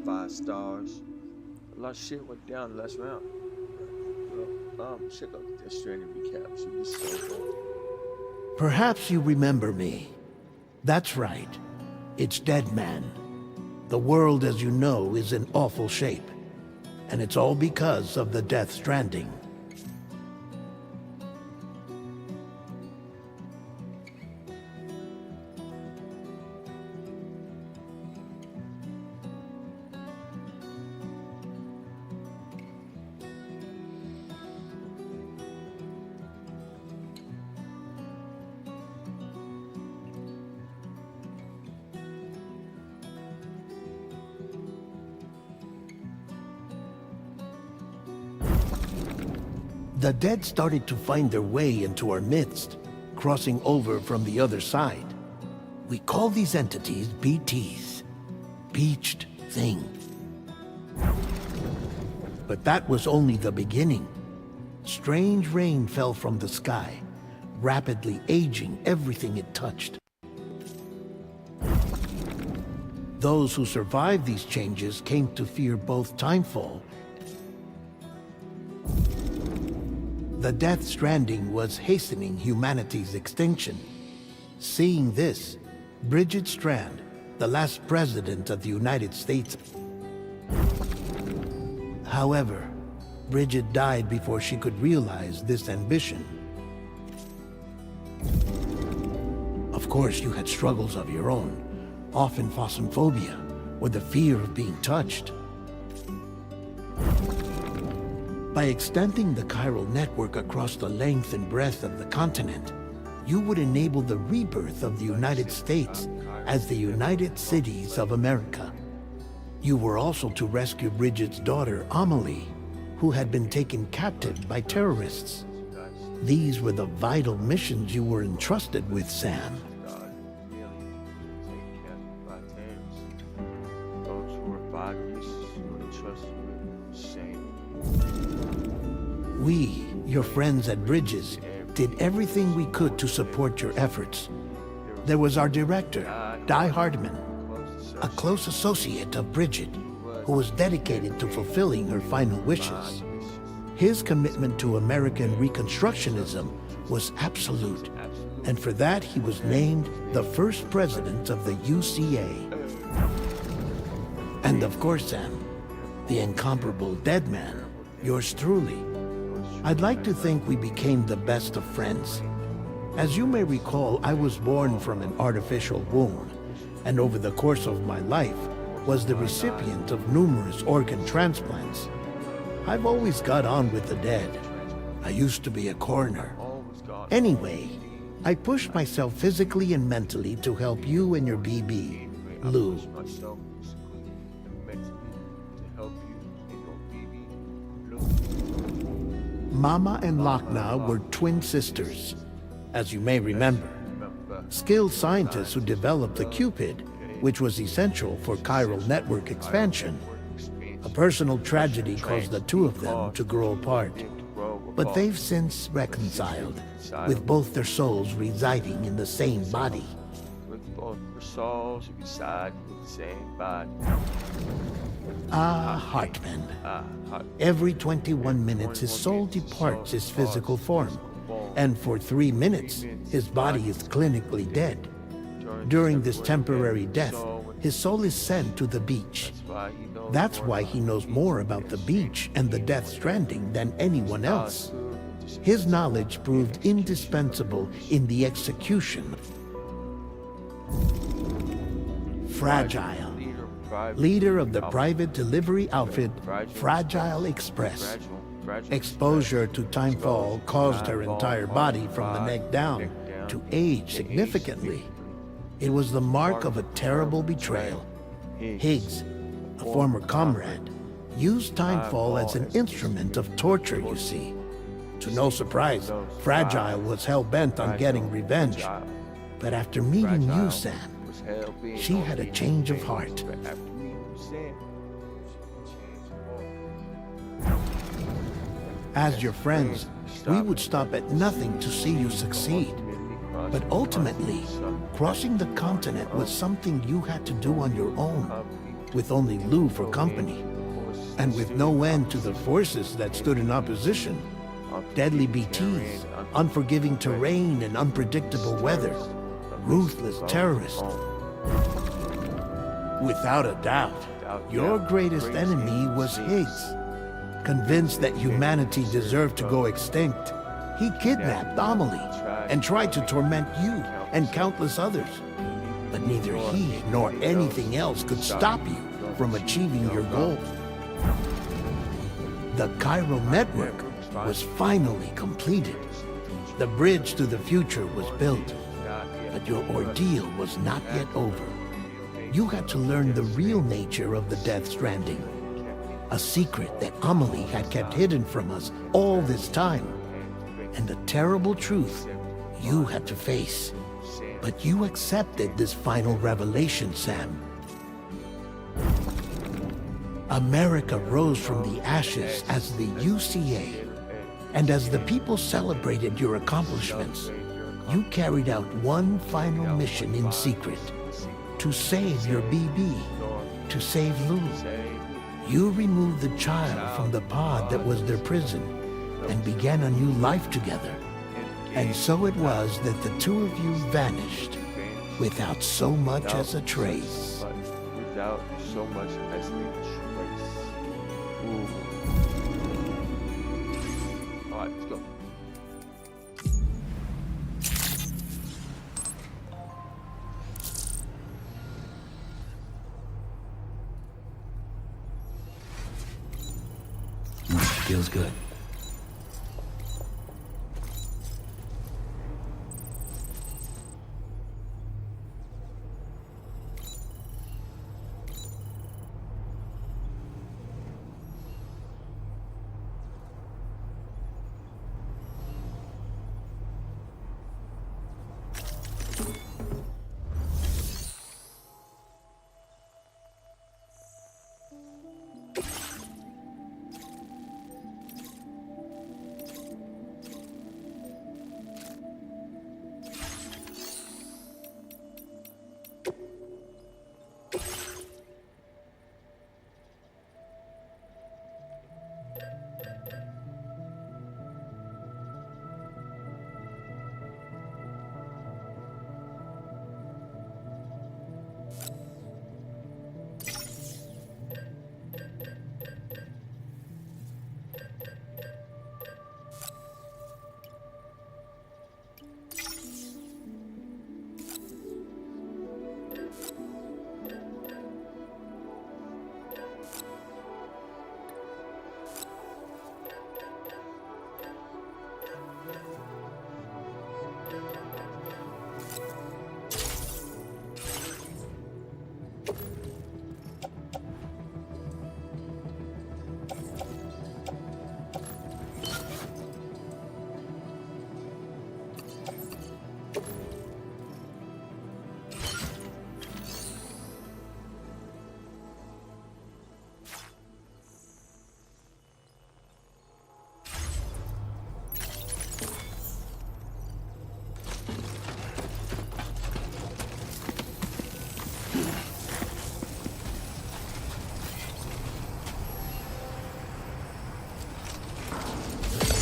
5 stars. A lot of shit went down the last round. Check out the Stranding recap. She was so good. Perhaps you remember me. That's right. It's Dead Man. The world, as you know, is in awful shape. And it's all because of the Death Stranding. The dead started to find their way into our midst, crossing over from the other side. We call these entities BTs, Beached Thing. But that was only the beginning. Strange rain fell from the sky, rapidly aging everything it touched. Those who survived these changes came to fear both timefall. The Death Stranding was hastening humanity's extinction. Seeing this, Bridget Strand, the last president of the United States. However, Bridget died before she could realize this ambition. Of course, you had struggles of your own, often phasmophobia, or the fear of being touched. By extending the chiral network across the length and breadth of the continent, you would enable the rebirth of the United States as the United Cities of America. You were also to rescue Bridget's daughter, Amelie, who had been taken captive by terrorists. These were the vital missions you were entrusted with, Sam. We, your friends at Bridges, did everything we could to support your efforts. There was our director, Di Hardman, a close associate of Bridget, who was dedicated to fulfilling her final wishes. His commitment to American Reconstructionism was absolute, and for that he was named the first president of the UCA. And of course, Sam, the incomparable Dead Man, yours truly. I'd like to think we became the best of friends. As you may recall, I was born from an artificial womb, and over the course of my life, was the recipient of numerous organ transplants. I've always got on with the dead. I used to be a coroner. Anyway, I pushed myself physically and mentally to help you and your BB, Lou. Mama and Lakna were twin sisters, as you may remember. Skilled scientists who developed the Cupid, which was essential for chiral network expansion. A personal tragedy caused the two of them to grow apart. But they've since reconciled, with both their souls residing in the same body. Hartman. Every 21 minutes his soul departs his physical form, and for 3 minutes his body is clinically dead. During this temporary death, his soul is sent to the beach. That's why he knows more about the beach and the Death Stranding than anyone else. His knowledge proved indispensable in the execution. Fragile, leader of the private delivery outfit Fragile Express. Exposure to timefall caused her entire body from the neck down to age significantly. It was the mark of a terrible betrayal. Higgs, a former comrade, used timefall as an instrument of torture, you see. To no surprise, Fragile was hell-bent on getting revenge. But after meeting you, Sam, she had a change of heart. As your friends, we would stop at nothing to see you succeed. But ultimately, crossing the continent was something you had to do on your own. with only Lou for company, and with no end to the forces that stood in opposition. Deadly BTs, unforgiving terrain and unpredictable weather, ruthless terrorists. Without a doubt, your greatest enemy was Higgs. Convinced that humanity deserved to go extinct, he kidnapped Amelie and tried to torment you and countless others. But neither he nor anything else could stop you from achieving your goal. The chiral network was finally completed. The bridge to the future was built, but your ordeal was not yet over. You had to learn the real nature of the Death Stranding, a secret that Amelie had kept hidden from us all this time, and a terrible truth you had to face. But you accepted this final revelation, Sam. America rose from the ashes as the UCA, and as the people celebrated your accomplishments, you carried out one final mission in secret, to save your BB, to save Lou. You removed the child from the pod that was their prison, and began a new life together. And so it was that the two of you vanished, without so much as a trace. Without so much as a trace. Ooh. Alright, let's go. Feels good.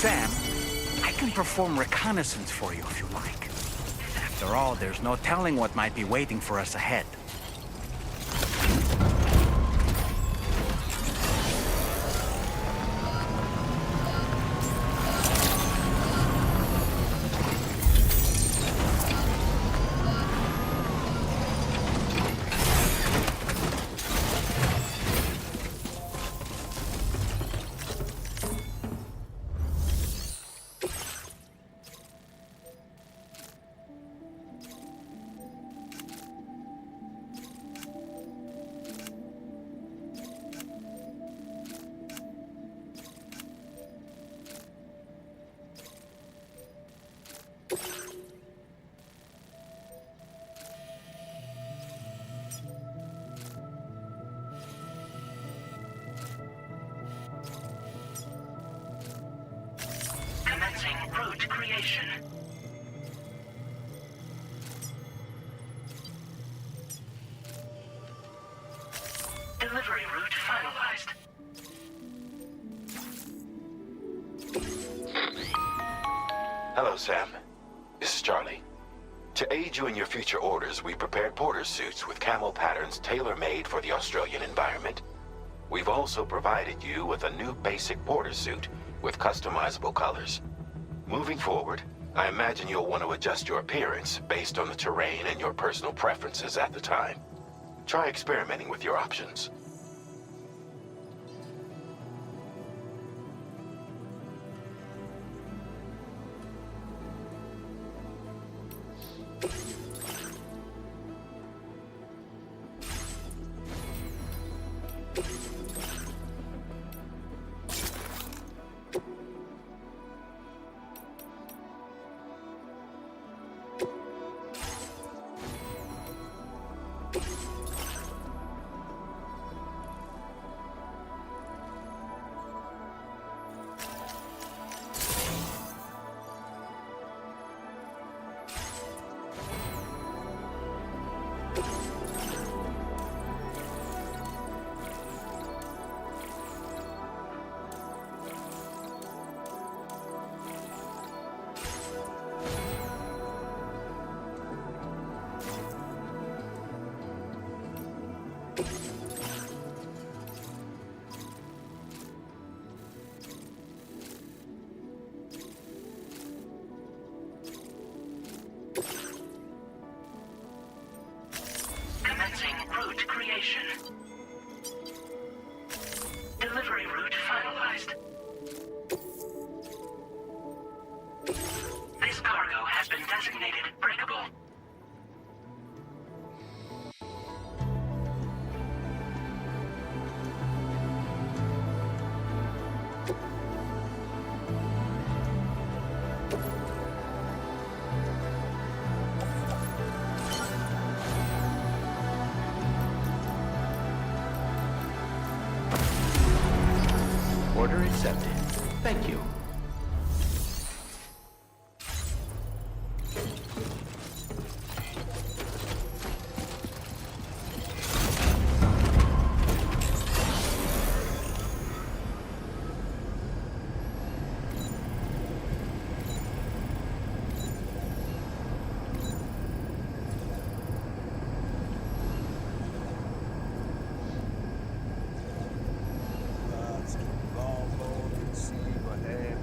Sam, I can perform reconnaissance for you if you like. After all, there's no telling what might be waiting for us ahead. Commencing root creation. Delivery route finalized. Hello, Sam. This is Charlie. To aid you in your future orders, we prepared porter suits with camo patterns tailor-made for the Australian environment. We've also provided you with a new basic porter suit with customizable colors. Moving forward, I imagine you'll want to adjust your appearance based on the terrain and your personal preferences at the time. Try experimenting with your options. Commencing route creation. Delivery route finalized. This cargo has been designated breakable. Order accepted. Thank you. Let's keep on going and see what happens.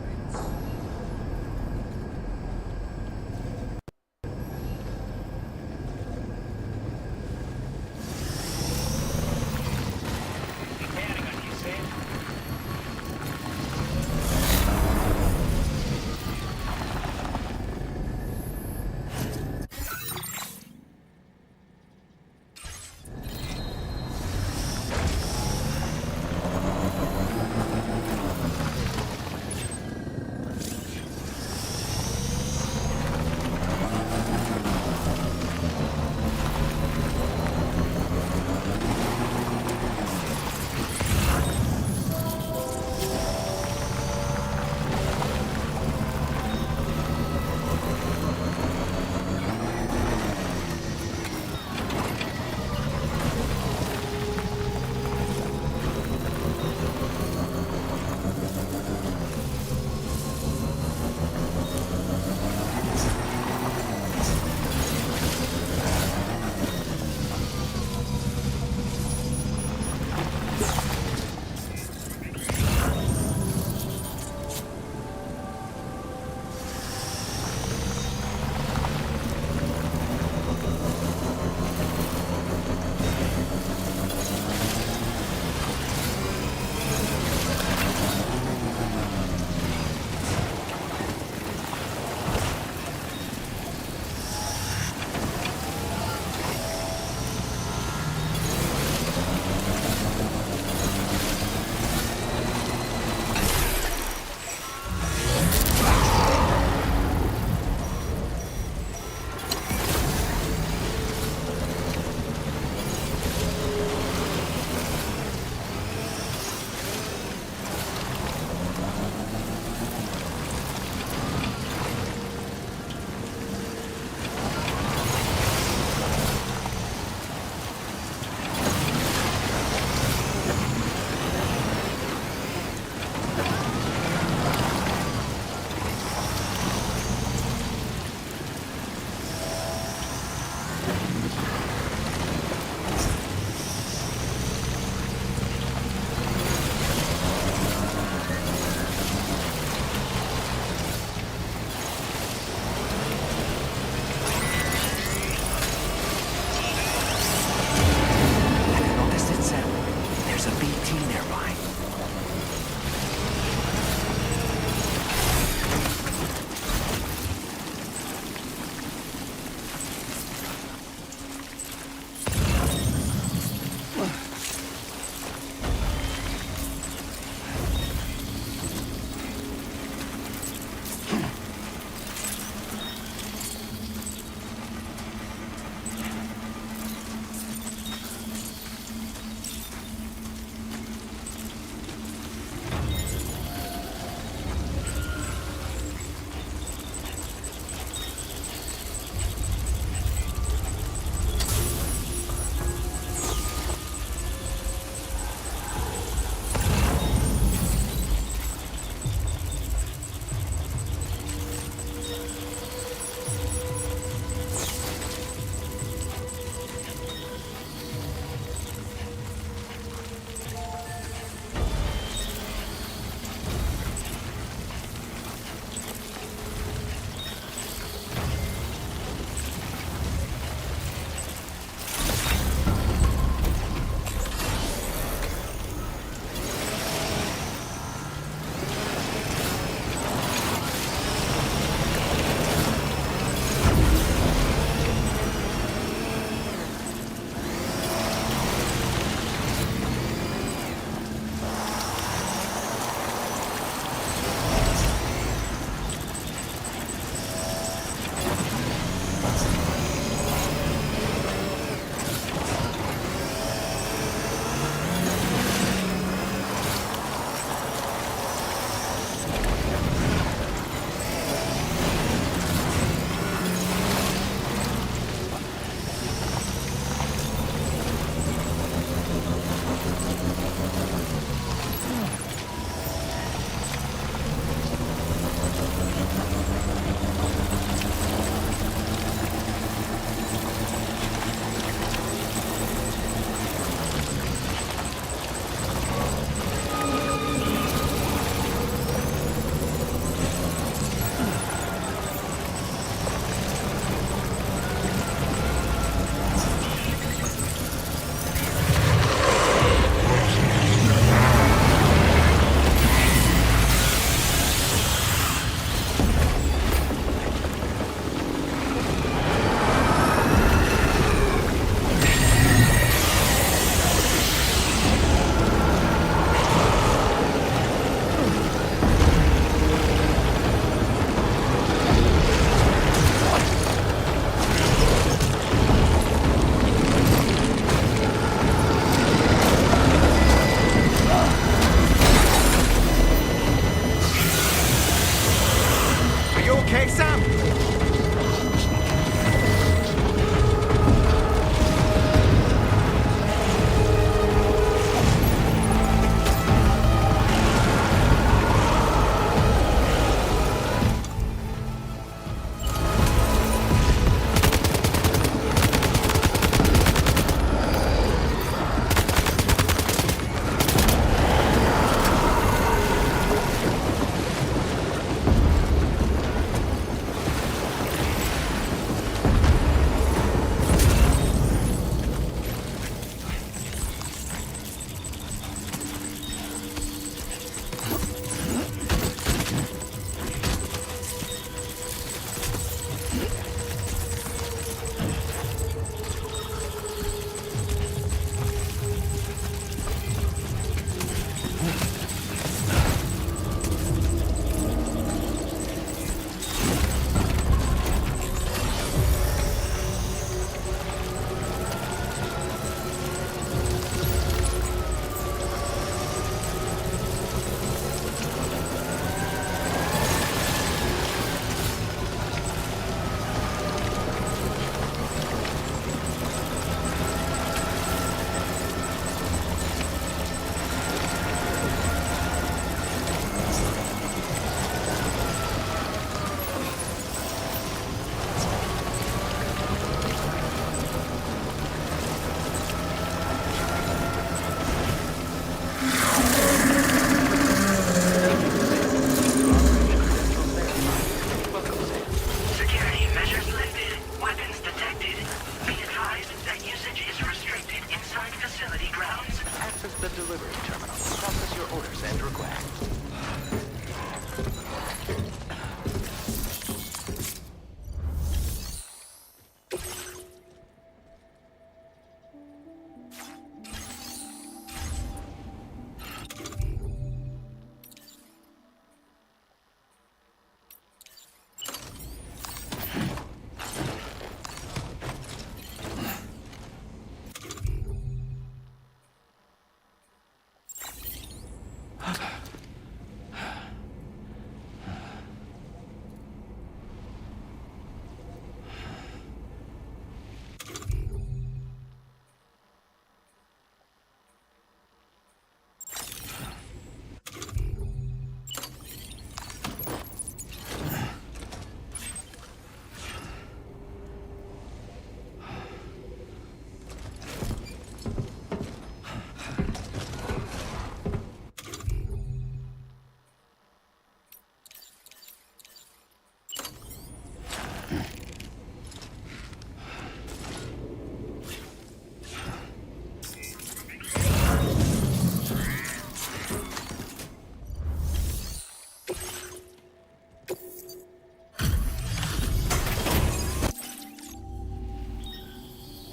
delivery terminal. Process your orders and requests.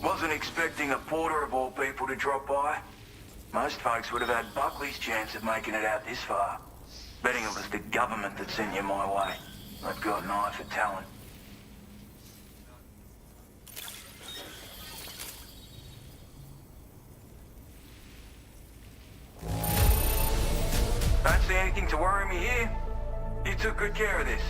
Wasn't expecting a porter of all people to drop by. Most folks would have had Buckley's chance of making it out this far. Betting it was the government that sent you my way. They've got an eye for talent. Don't see anything to worry me here. You took good care of this.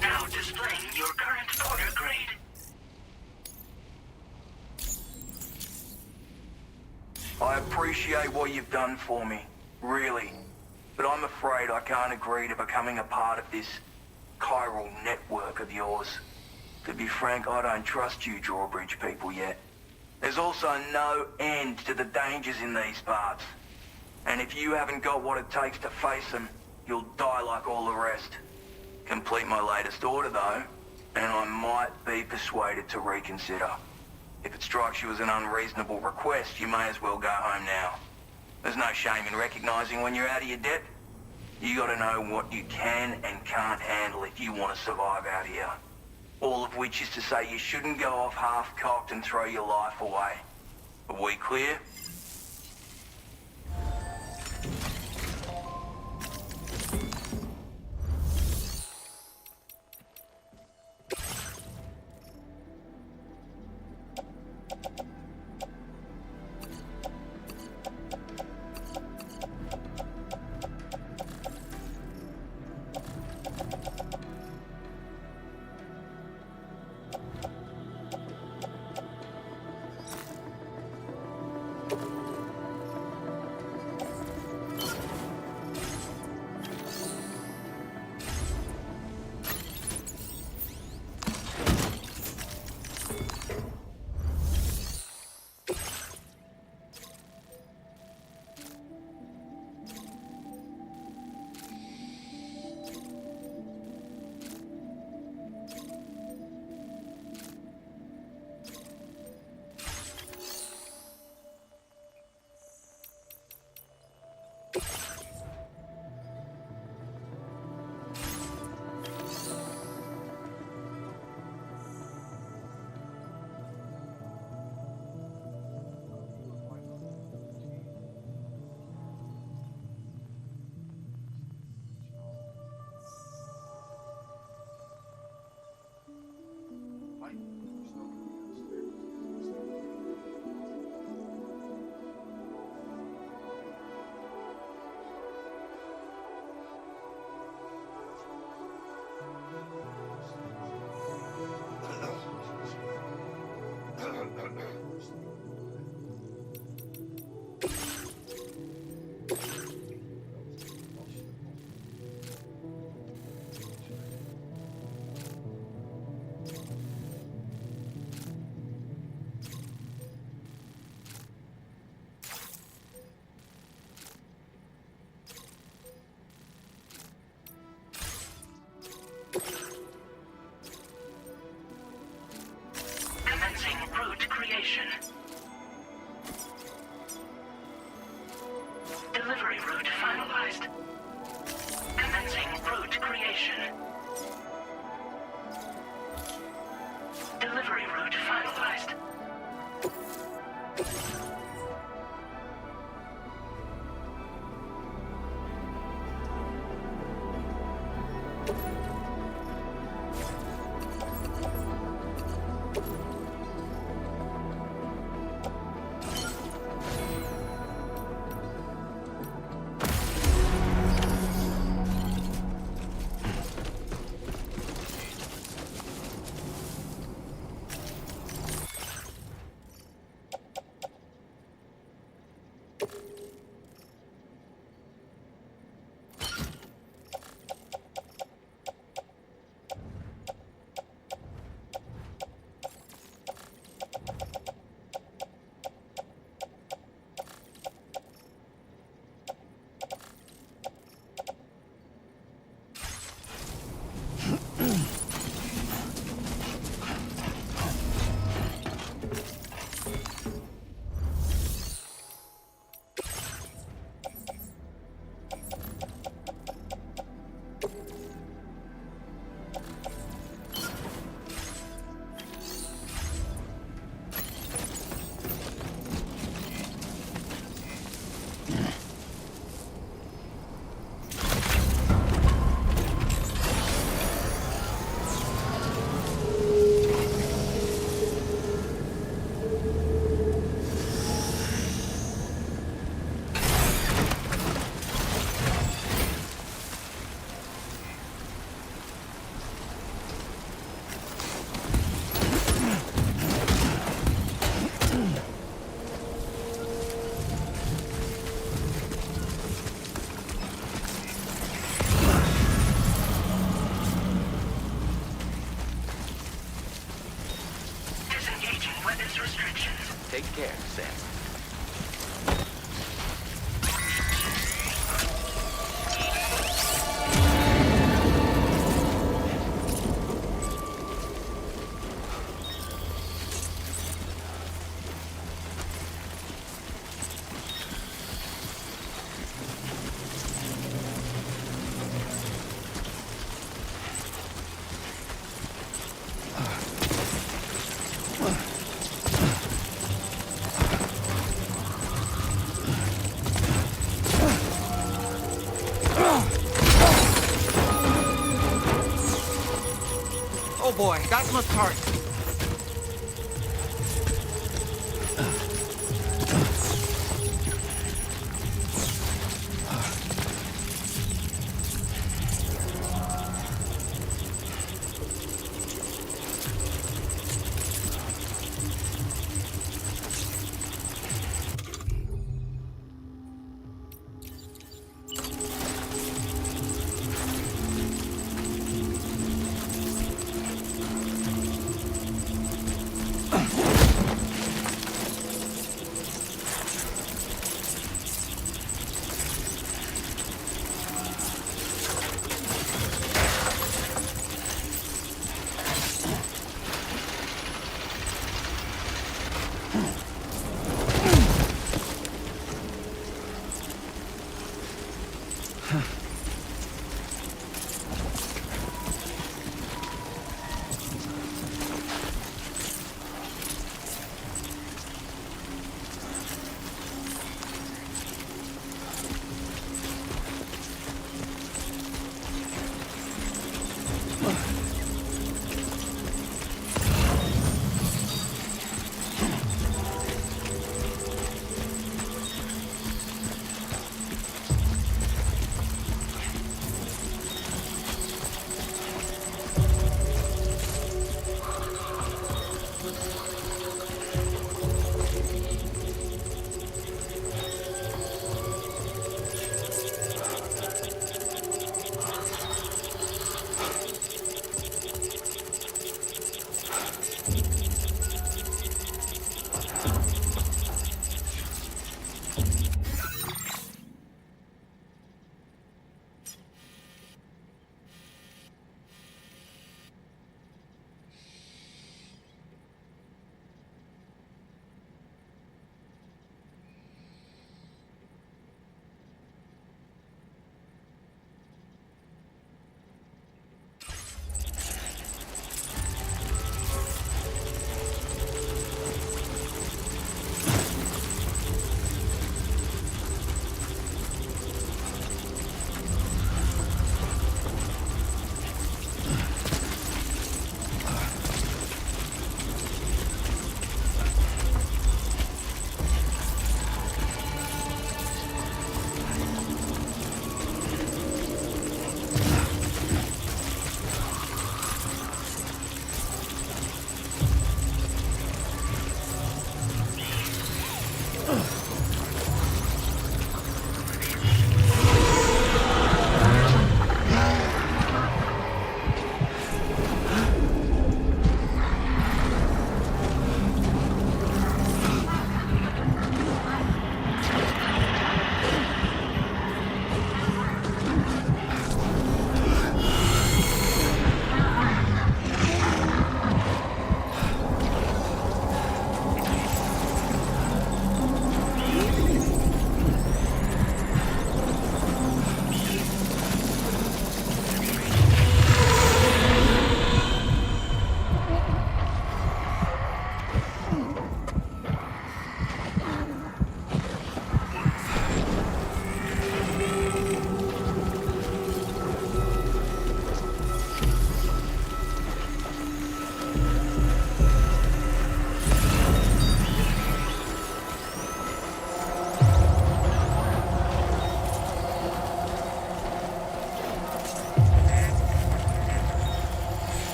Now displaying your current porter grade. I appreciate what you've done for me, really. But I'm afraid I can't agree to becoming a part of this chiral network of yours. To be frank, I don't trust you drawbridge people yet. There's also no end to the dangers in these parts. And if you haven't got what it takes to face them, you'll die like all the rest. Complete my latest order though, and I might be persuaded to reconsider. If it strikes you as an unreasonable request, you may as well go home now. There's no shame in recognizing when you're out of your depth. You gotta know what you can and can't handle if you want to survive out here. All of which is to say you shouldn't go off half-cocked and throw your life away. Are we clear? creation. Delivery route finalized. Commencing route creation. Delivery route finalized. Take care, Sam. Oh boy, that must hurt.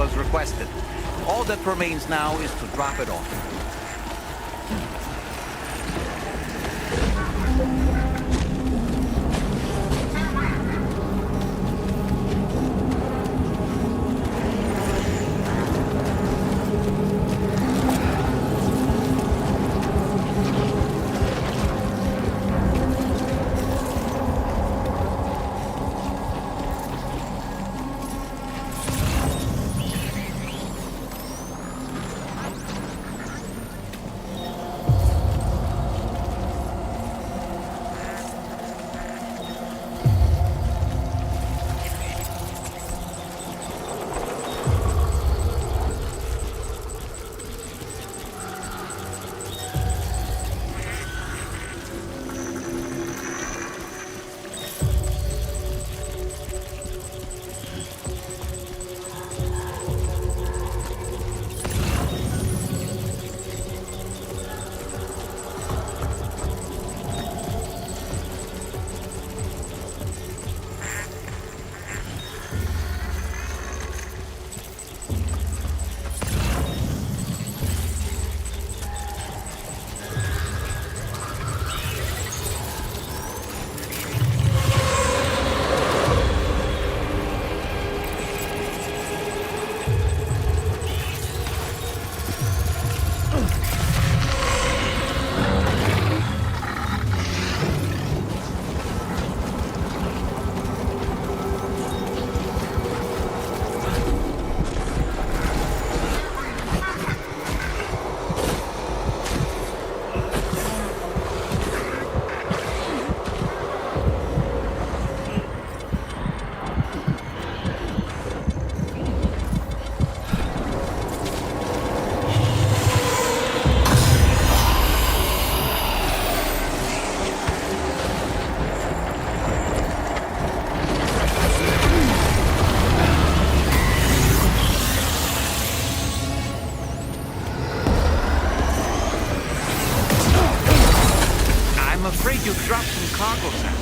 as requested. All that remains now is to drop it off. I'm afraid you've dropped some cargo, Sam.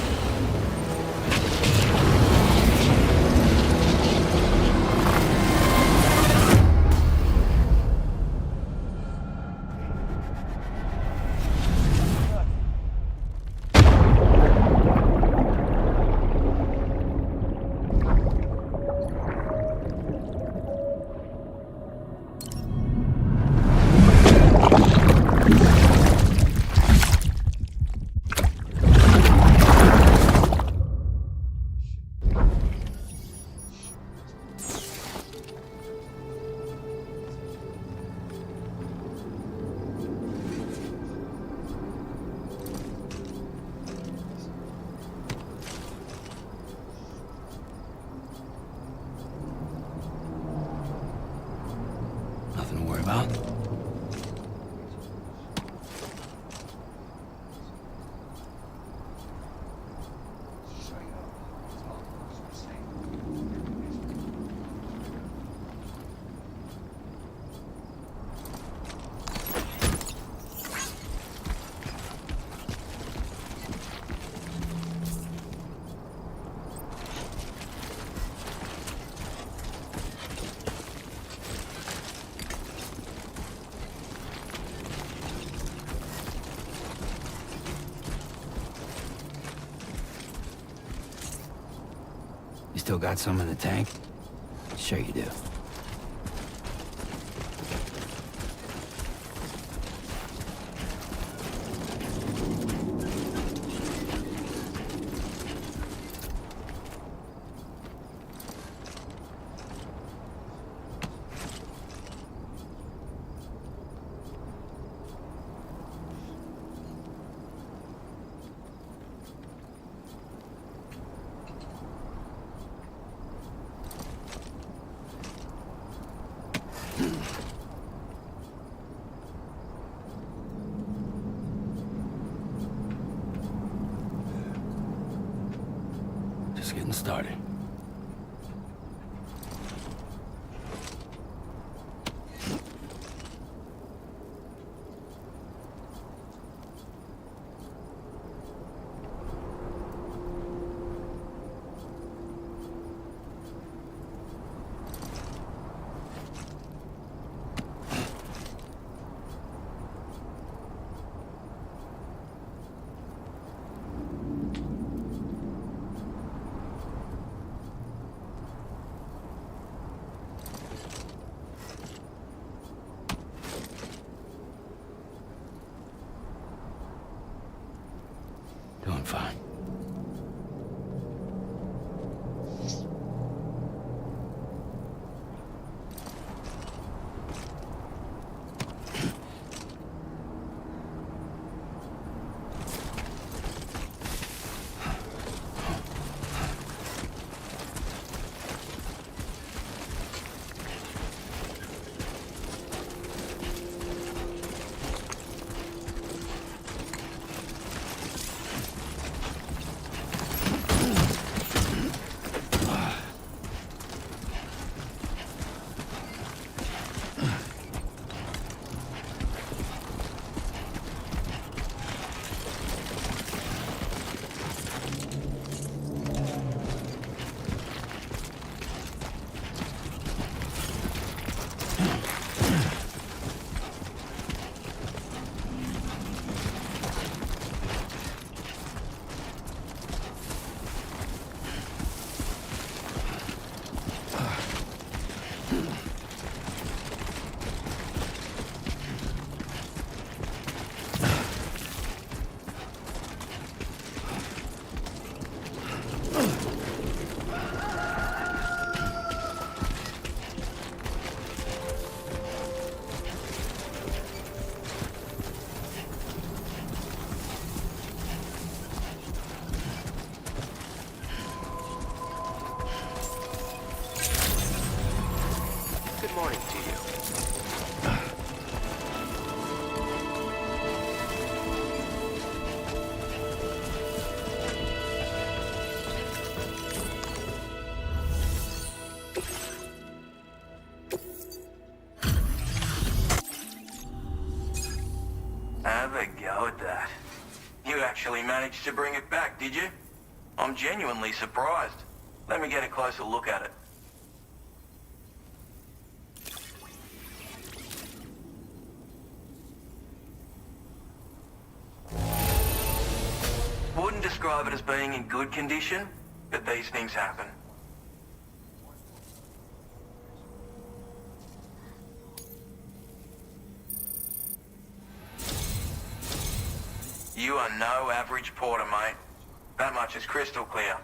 Nothing to worry about. You still got some in the tank? Sure you do. Just getting started. Doing fine. Good morning to you. Have a go at that. You actually managed to bring it back, did you? I'm genuinely surprised. Let me get a closer look at it. Wouldn't describe it as being in good condition, but these things happen. You are no average porter, mate. That much is crystal clear.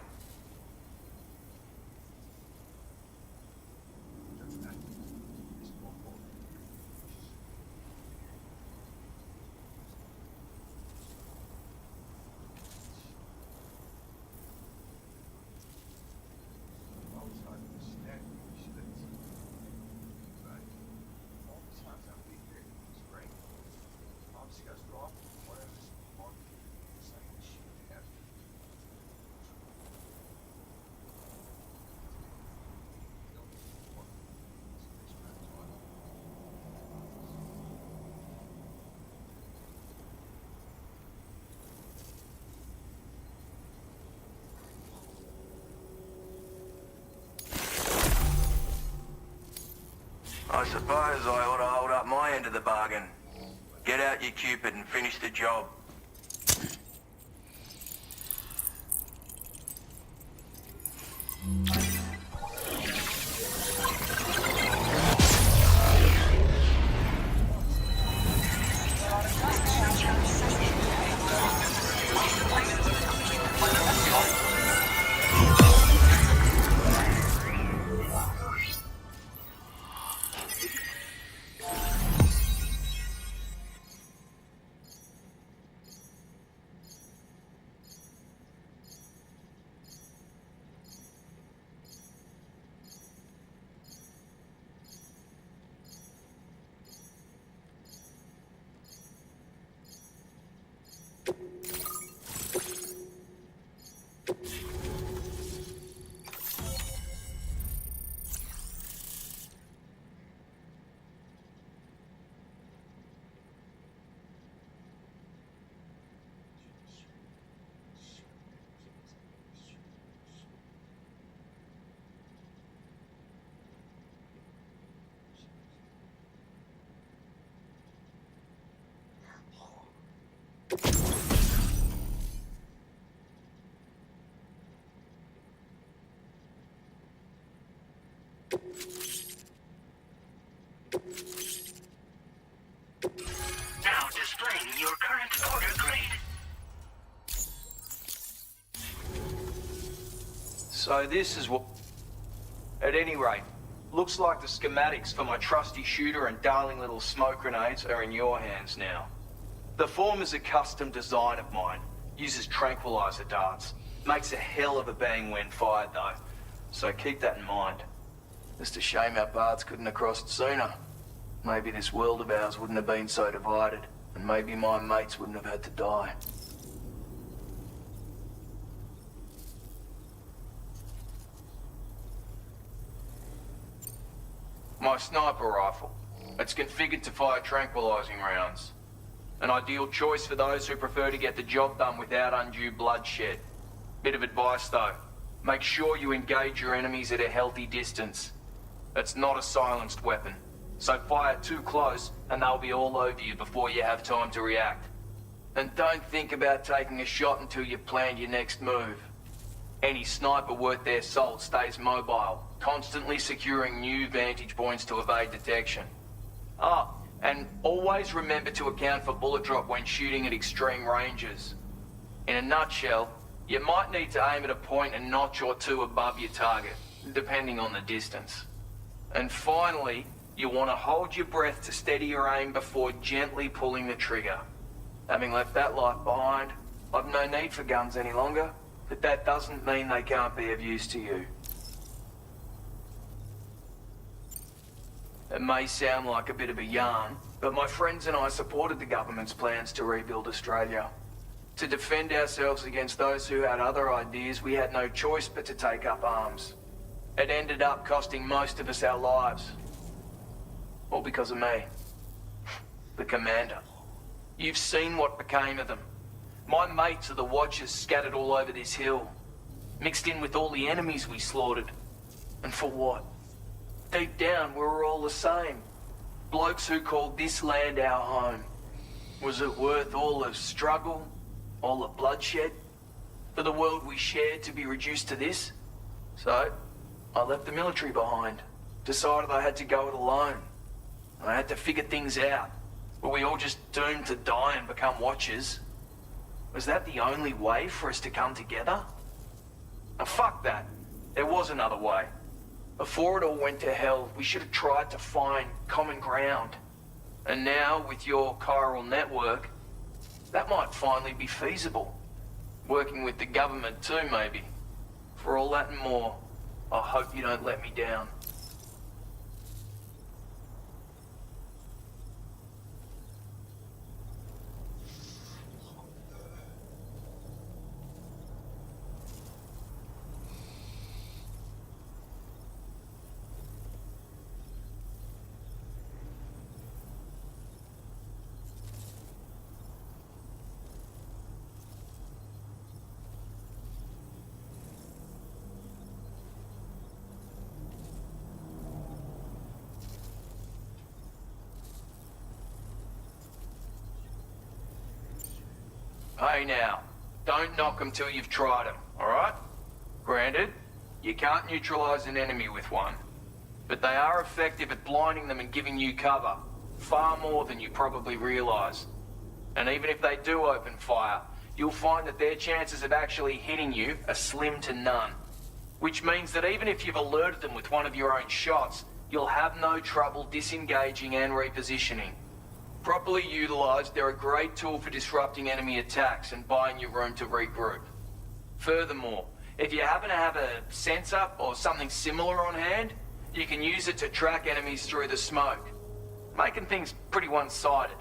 I suppose I ought to hold up my end of the bargain. Get out your Cupid and finish the job. Now displaying your current order grade. So this is what... At any rate, looks like the schematics for my trusty shooter and darling little smoke grenades are in your hands now. The form is a custom design of mine. Uses tranquilizer darts. Makes a hell of a bang when fired though. So keep that in mind. Just a shame our paths couldn't have crossed sooner. Maybe this world of ours wouldn't have been so divided. And maybe my mates wouldn't have had to die. My sniper rifle. It's configured to fire tranquilizing rounds. An ideal choice for those who prefer to get the job done without undue bloodshed. Bit of advice though. Make sure you engage your enemies at a healthy distance. It's not a silenced weapon, so fire too close and they'll be all over you before you have time to react. And don't think about taking a shot until you've planned your next move. Any sniper worth their salt stays mobile, constantly securing new vantage points to evade detection. Ah, and always remember to account for bullet drop when shooting at extreme ranges. In a nutshell, you might need to aim at a point a notch or two above your target, depending on the distance. And finally, you want to hold your breath to steady your aim before gently pulling the trigger. Having left that life behind, I've no need for guns any longer, but that doesn't mean they can't be of use to you. It may sound like a bit of a yarn, but my friends and I supported the government's plans to rebuild Australia. To defend ourselves against those who had other ideas, we had no choice but to take up arms. It ended up costing most of us our lives. All because of me. The commander. You've seen what became of them. My mates are the Watchers scattered all over this hill. Mixed in with all the enemies we slaughtered. And for what? Deep down, we were all the same. Blokes who called this land our home. Was it worth all the struggle? All the bloodshed? For the world we shared to be reduced to this? So, I left the military behind. Decided I had to go it alone. I had to figure things out. Were we all just doomed to die and become Watchers? Was that the only way for us to come together? Now fuck that. There was another way. Before it all went to hell, we should have tried to find common ground. And now, with your chiral network, that might finally be feasible. Working with the government too, maybe. For all that and more, I hope you don't let me down. Hey now, don't knock them till you've tried them, alright? Granted, you can't neutralize an enemy with one, but they are effective at blinding them and giving you cover, far more than you probably realize. And even if they do open fire, you'll find that their chances of actually hitting you are slim to none. Which means that even if you've alerted them with one of your own shots, you'll have no trouble disengaging and repositioning. Properly utilized, they're a great tool for disrupting enemy attacks and buying you room to regroup. Furthermore, if you happen to have a sensor or something similar on hand, you can use it to track enemies through the smoke, making things pretty one-sided.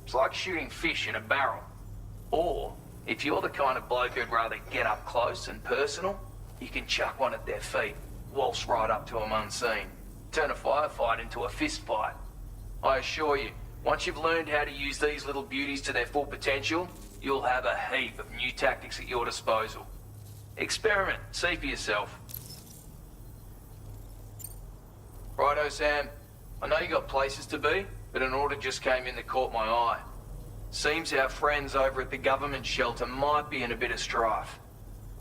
It's like shooting fish in a barrel. Or, if you're the kind of bloke who'd rather get up close and personal, you can chuck one at their feet, waltz right up to them unseen, turn a firefight into a fist fight. I assure you, once you've learned how to use these little beauties to their full potential, you'll have a heap of new tactics at your disposal. Experiment, see for yourself. Righto, Sam. I know you got places to be, but an order just came in that caught my eye. Seems our friends over at the government shelter might be in a bit of strife.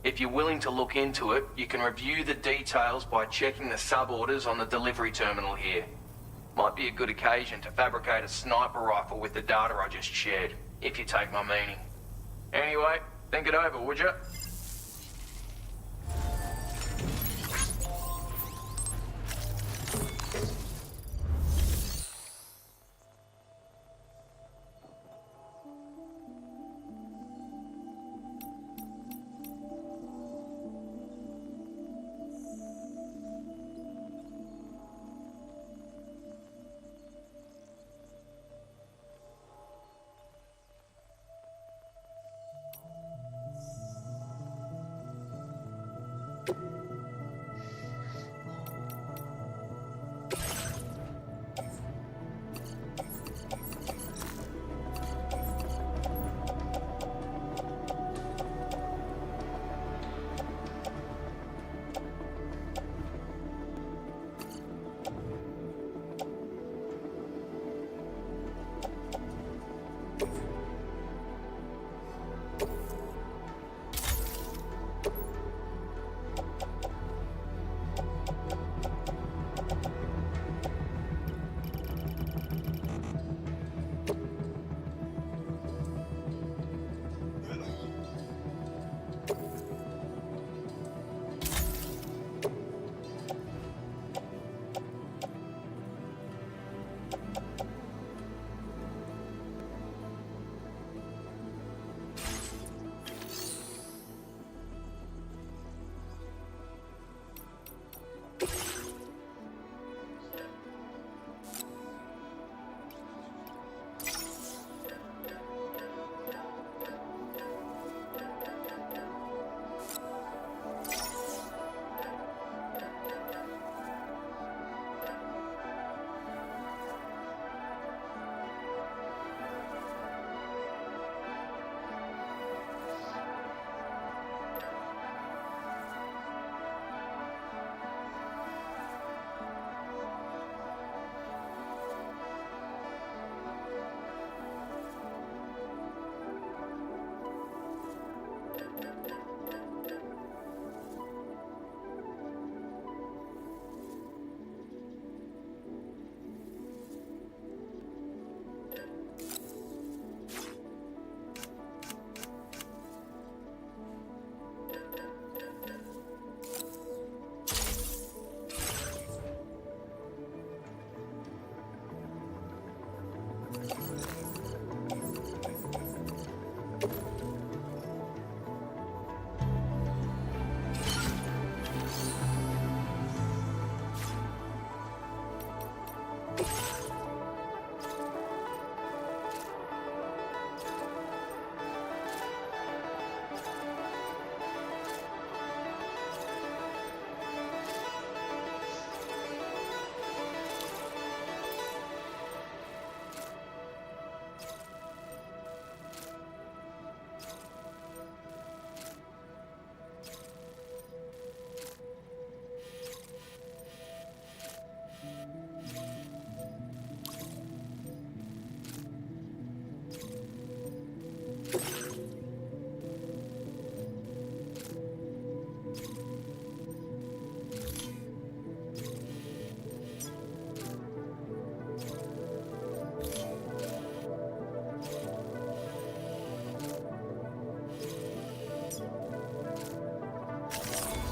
If you're willing to look into it, you can review the details by checking the sub-orders on the delivery terminal here. Might be a good occasion to fabricate a sniper rifle with the data I just shared, if you take my meaning. Anyway, think it over, would you?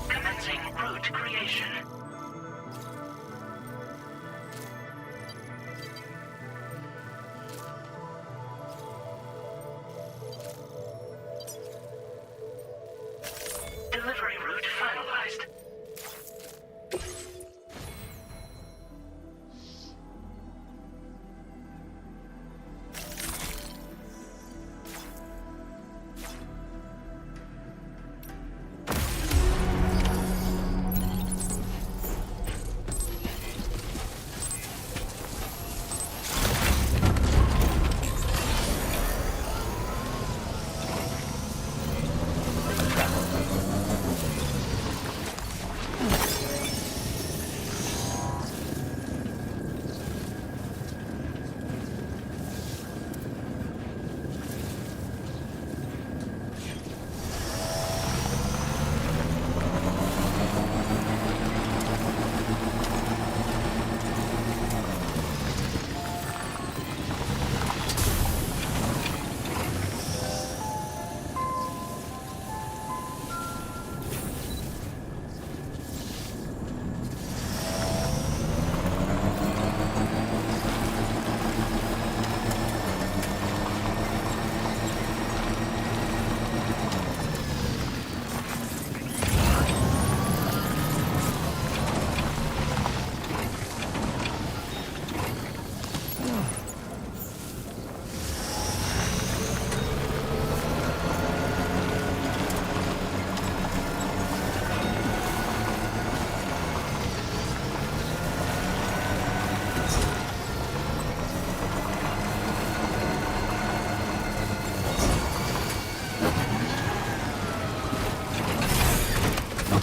Commencing route creation. Delivery route finalized.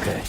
Okay.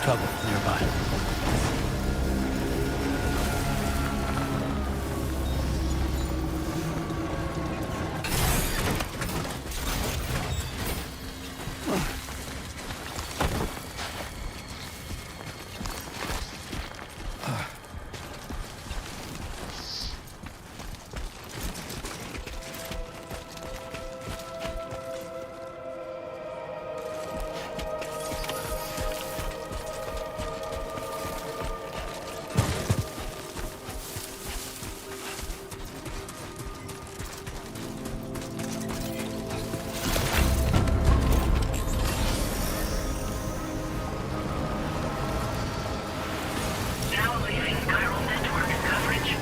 Trouble nearby. Now leaving chiral network coverage.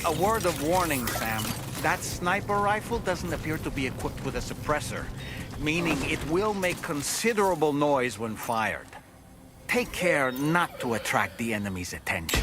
A word of warning, Sam. That sniper rifle doesn't appear to be equipped with a suppressor, meaning it will make considerable noise when fired. take care not to attract the enemy's attention.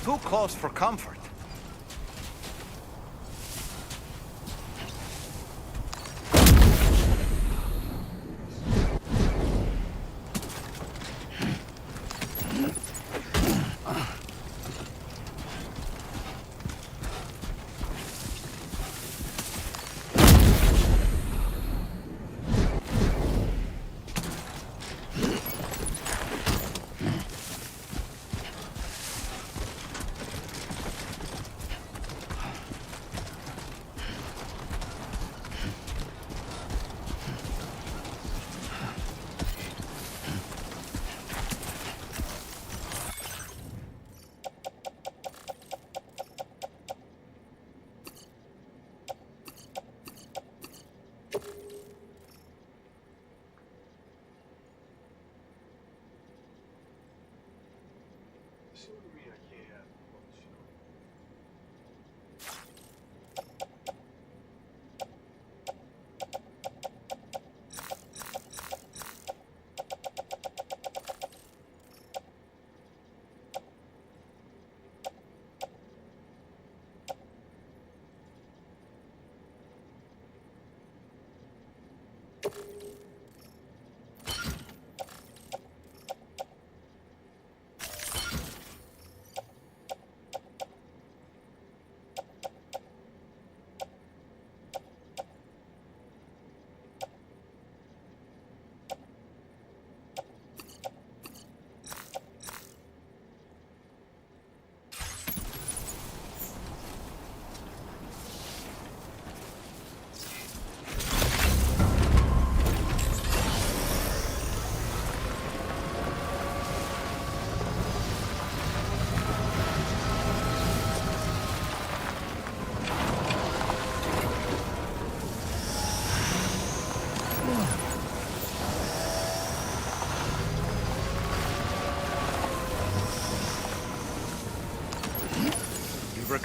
Too close for comfort.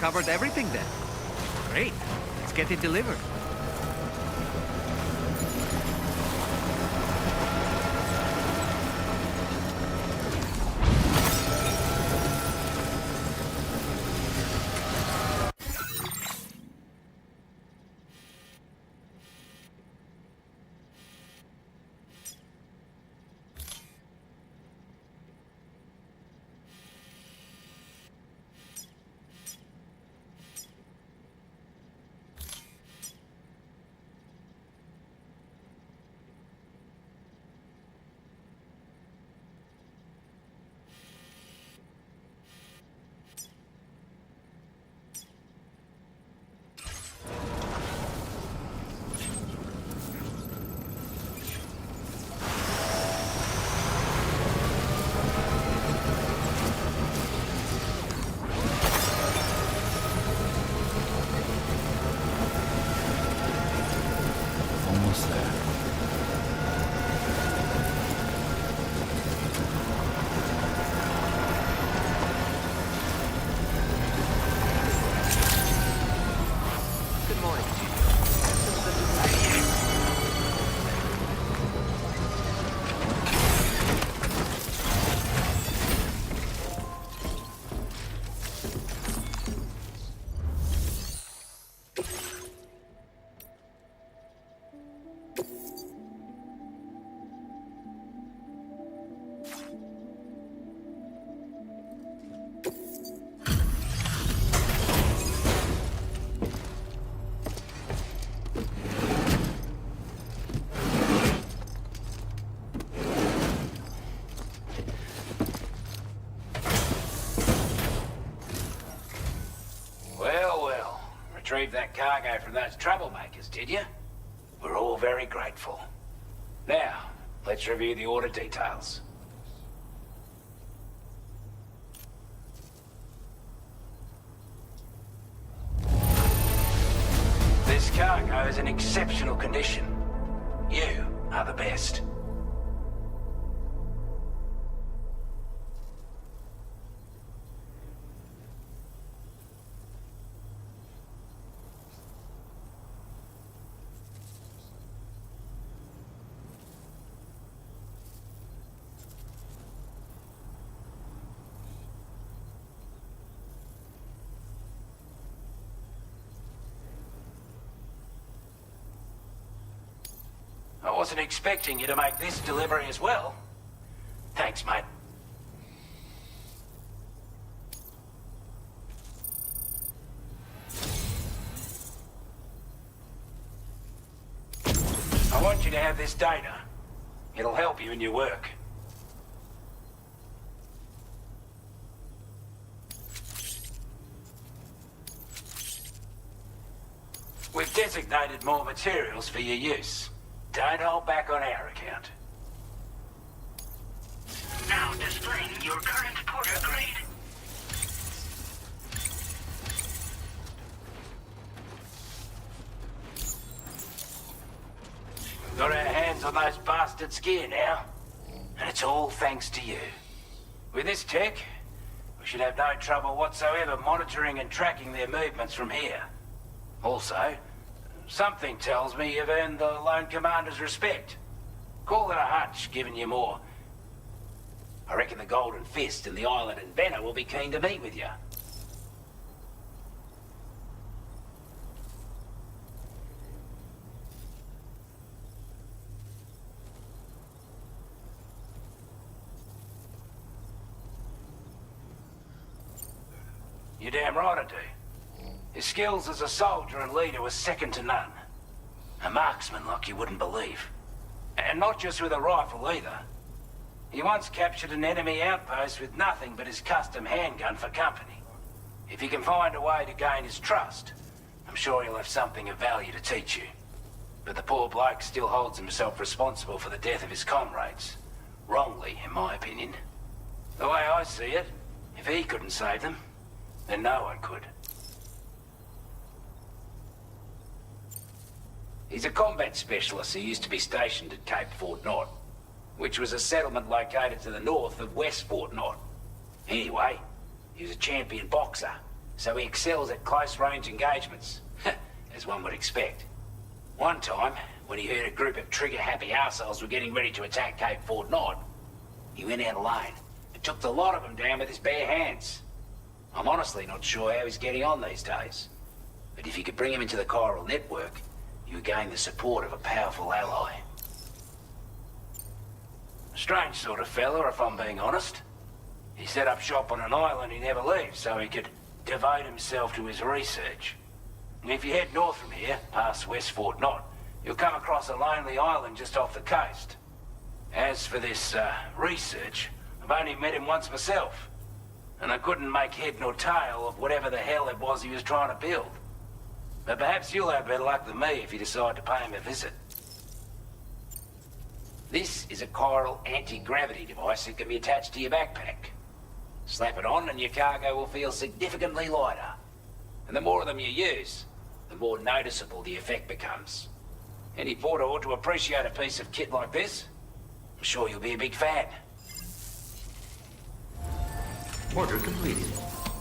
covered everything then. Great. Let's get it delivered. Almost there. Good morning to you. Well. Retrieved that cargo from those troublemakers, did you? We're all very grateful. Now, let's review the order details. This cargo is in exceptional condition. You are the best. I wasn't expecting you to make this delivery as well. Thanks, mate. I want you to have this data. It'll help you in your work. We've designated more materials for your use. Don't hold back on our account. Now displaying your current porter grade. Got our hands on those bastards' gear now. And it's all thanks to you. With this tech, we should have no trouble whatsoever monitoring and tracking their movements from here. Also, something tells me you've earned the Lone Commander's respect. Call it a hunch, giving you more. I reckon the Golden Fist and the Island Inventor will be keen to meet with you. You're damn right I do. His skills as a soldier and leader were second to none. A marksman like you wouldn't believe. And not just with a rifle either. He once captured an enemy outpost with nothing but his custom handgun for company. If you can find a way to gain his trust, I'm sure he'll have something of value to teach you. But the poor bloke still holds himself responsible for the death of his comrades. Wrongly, in my opinion. The way I see it, if he couldn't save them, then no one could. He's a combat specialist who used to be stationed at Cape Fort Knott, which was a settlement located to the north of West Fort Knott. Anyway, he was a champion boxer, so he excels at close-range engagements, as one would expect. One time, when he heard a group of trigger-happy arseholes were getting ready to attack Cape Fort Knot, he went out alone and took the lot of them down with his bare hands. I'm honestly not sure how he's getting on these days. But if you could bring him into the chiral network, you would gain the support of a powerful ally. A strange sort of fella, if I'm being honest. He set up shop on an island he never leaves so he could devote himself to his research. If you head north from here, past West Fort Knot, you'll come across a lonely island just off the coast. As for this, research, I've only met him once myself, and I couldn't make head nor tail of whatever the hell it was he was trying to build. But perhaps you'll have better luck than me if you decide to pay him a visit. This is a chiral anti-gravity device that can be attached to your backpack. Slap it on and your cargo will feel significantly lighter. And the more of them you use, the more noticeable the effect becomes. Any porter ought to appreciate a piece of kit like this. I'm sure you'll be a big fan. Order completed.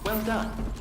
Well done.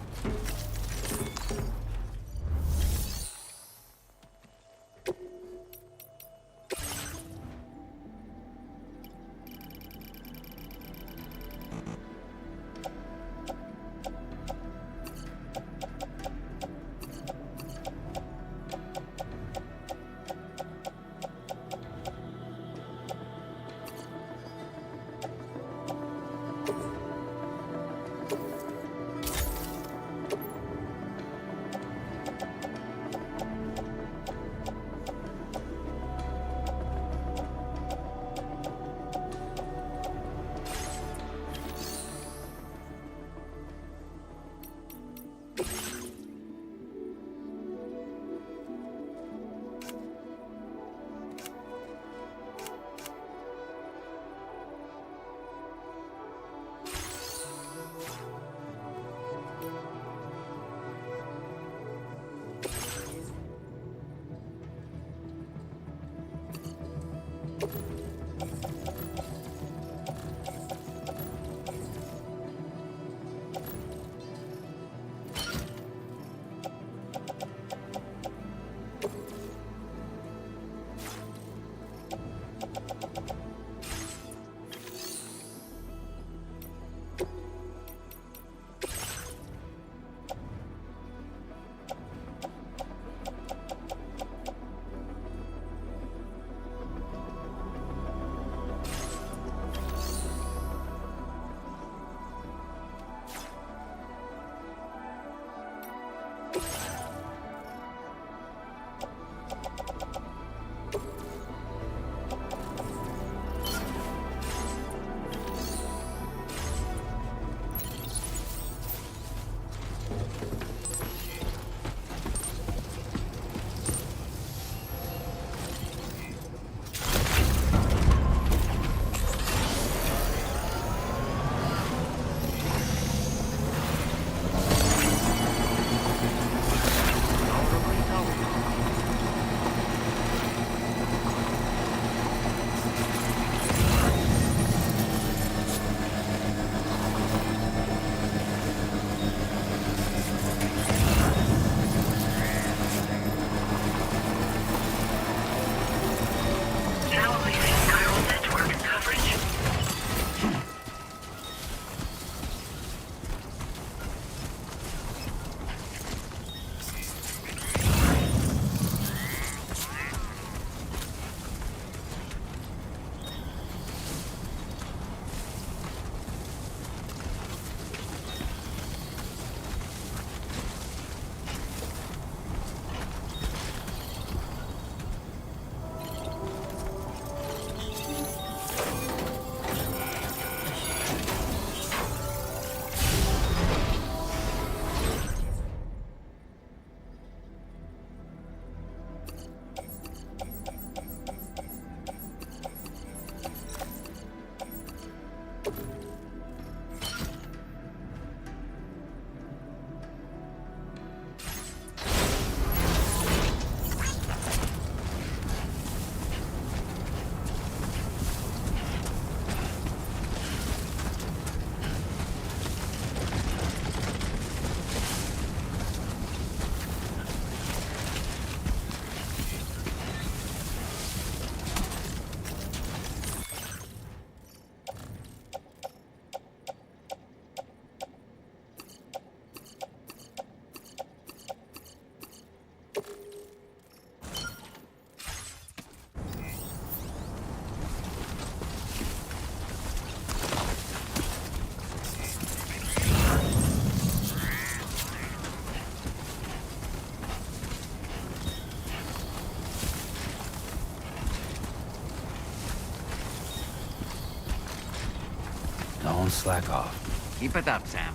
slack off. Keep it up, Sam.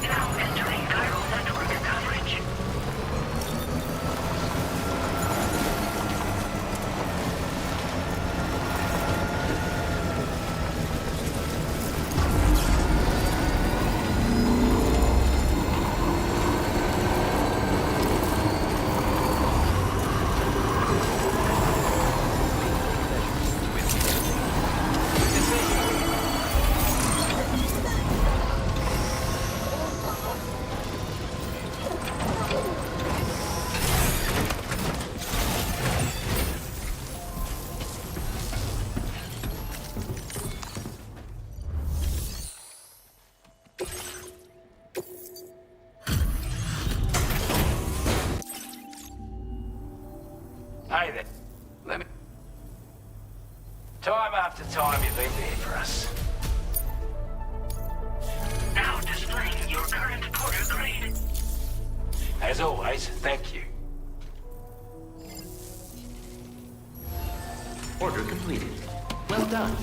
Now entering chiral network coverage. Hey there. Let me... Time after time you've been there for us. Now displaying your current porter grade. As always, thank you. Order completed. Well done.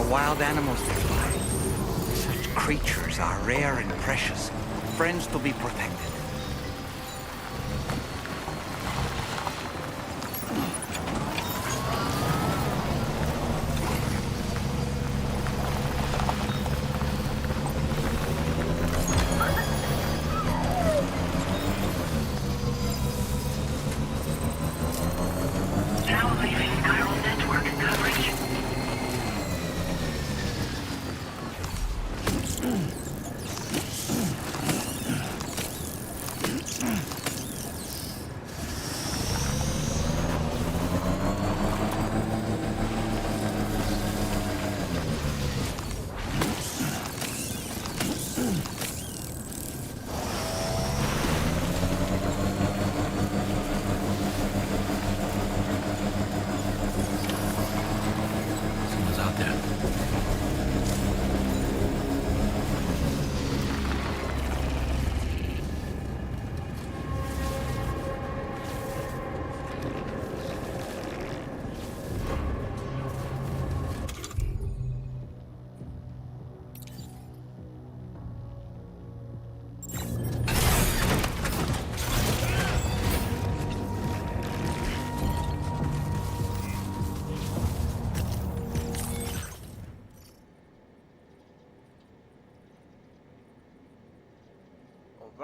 wild animals nearby. Such creatures are rare and precious, friends to be protected.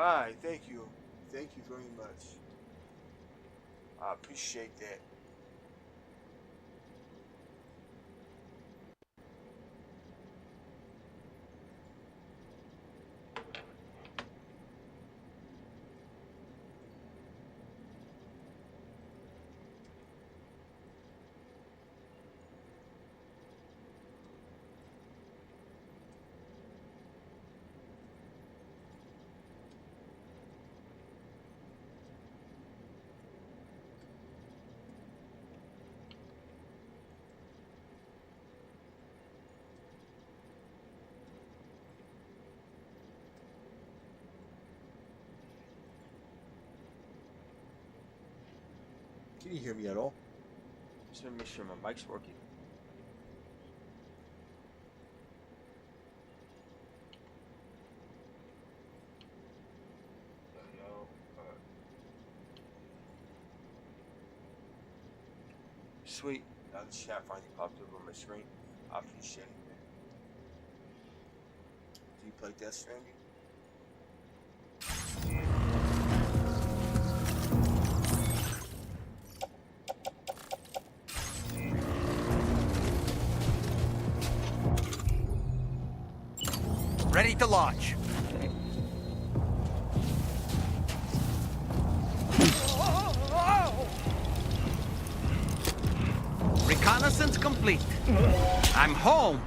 Alright, thank you. Thank you very much. I appreciate that. Can you hear me at all? Just want to make sure my mic's working. Sweet. Now the chat finally popped up on my screen. I appreciate it, man. Do you play Death Stranding? Ready to launch. Reconnaissance complete. I'm home.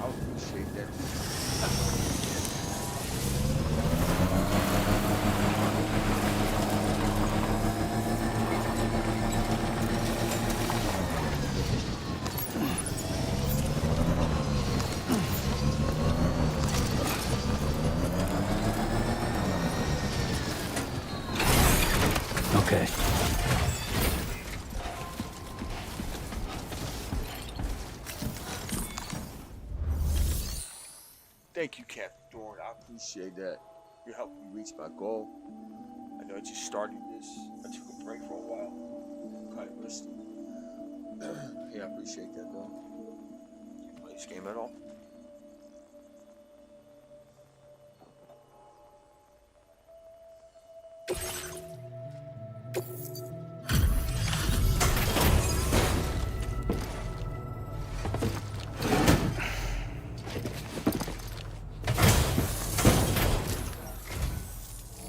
I appreciate that. Okay. Thank you, Captain Dorn. I appreciate that. You helped me reach my goal. I know I just started this. I took a break for a while. Kind of missed it. Yeah, I appreciate that, though. You play this game at all?